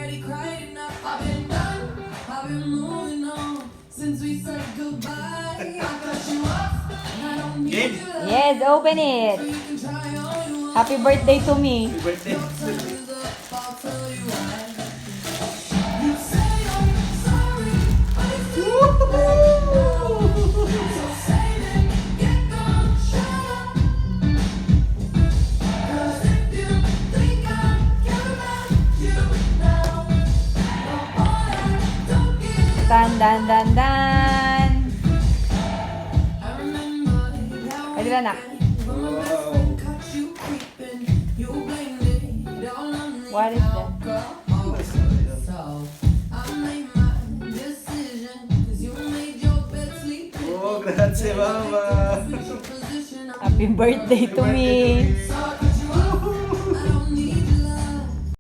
already cried enough. I've been done, I've been moving on since we said goodbye. I cut you off, I don't need you. Yes, open it. You can try all you want. Happy birthday to me. Happy birthday. Time is up, I'll tell you why. You say I'm sorry, but it's too late now. So save it, get gone, shut up. 'Cause if you think I care about you now, oh boy, I don't give. Dan, dan, dan, dan. I remember that Ay, dila na. when my best friend caught you creeping. You blamed it all on the What is that? alcohol. So I made my decision 'cause you made your bed, sleep in Oh, grazie, mama. your position. I'm Happy birthday to me. sorry.